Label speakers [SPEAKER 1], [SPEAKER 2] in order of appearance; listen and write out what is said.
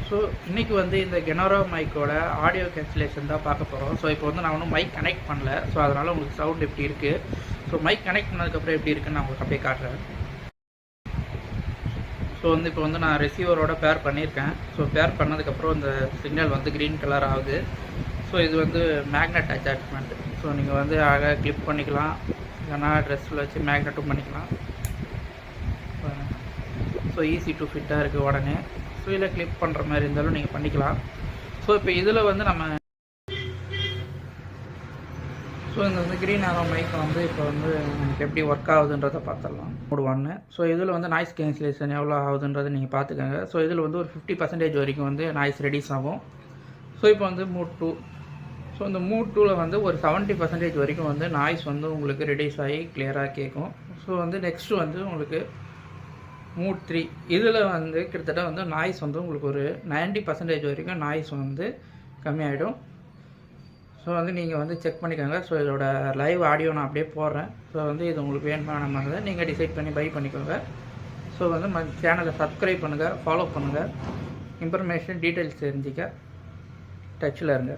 [SPEAKER 1] So இன்றைக்கி வந்து இந்த கெனோரா மைக்கோட ஆடியோ கேன்சலேஷன் தான் பார்க்க போகிறோம். ஸோ இப்போ வந்து நான் ஒன்றும் மைக் கனெக்ட் பண்ணல. ஸோ அதனால் உங்களுக்கு சவுண்ட் எப்படி இருக்குது, ஸோ மைக் கனெக்ட் பண்ணதுக்கப்புறம் எப்படி இருக்குன்னு நான் உங்களுக்கு அப்படியே காட்டுறேன். ஸோ வந்து இப்போ வந்து நான் ரிசீவரோட பேர் பண்ணியிருக்கேன். ஸோ பேர் பண்ணதுக்கப்புறம் இந்த சிக்னல் வந்து க்ரீன் கலர் ஆகுது. ஸோ இது வந்து மேக்னெட் அட்டாச்மெண்ட். ஸோ நீங்கள் வந்து அழகாக கிளிப் பண்ணிக்கலாம், இல்லைனா ட்ரெஸ்ஸில் வச்சு மேக்னெட்டும் பண்ணிக்கலாம். ஸோ ஈஸி டு ஃபிட்டாக இருக்குது உடனே. ஸோ இதில் கிளிப் பண்ணுற மாதிரி இருந்தாலும் நீங்கள் பண்ணிக்கலாம். ஸோ இப்போ இதில் வந்து நம்ம இந்த வந்து க்ரீன் ஆரோ மைக் வந்து இப்போ வந்து நமக்கு எப்படி ஒர்க் ஆகுதுன்றதை பார்த்துடலாம். மோட் 1. ஸோ இதில் வந்து நாய்ஸ் கேன்சலேஷன் எவ்வளோ ஆகுதுன்றதை நீங்கள் பார்த்துக்கோங்க. ஸோ இதில் வந்து ஒரு 50% வரைக்கும் வந்து நாய்ஸ் ரெடியூஸ் ஆகும். ஸோ இப்போ வந்து மோட் 2. ஸோ இந்த மோட் 2ல் வந்து ஒரு 70% வரைக்கும் வந்து நாய்ஸ் வந்து உங்களுக்கு ரெடியூஸ் ஆகி கிளியராக கேட்கும். ஸோ வந்து நெக்ஸ்ட்டு வந்து உங்களுக்கு மோட் 3. இதில் வந்து கிட்டத்தட்ட வந்து நாய்ஸ் வந்து உங்களுக்கு ஒரு 90% வரைக்கும் நாய்ஸ் வந்து கம்மியாகிடும். ஸோ வந்து நீங்கள் வந்து செக் பண்ணிக்கோங்க. ஸோ இதோட லைவ் ஆடியோ நான் அப்படியே போடுறேன். ஸோ வந்து இது உங்களுக்கு வேணுமான மாதிரி நீங்கள் டிசைட் பண்ணி பை பண்ணிக்கோங்க. ஸோ வந்து சேனலை சப்ஸ்கிரைப் பண்ணுங்கள், ஃபாலோ பண்ணுங்கள், இன்ஃபர்மேஷன் டீட்டெயில்ஸ் தெரிஞ்சிக்க டச்சில் இருங்க.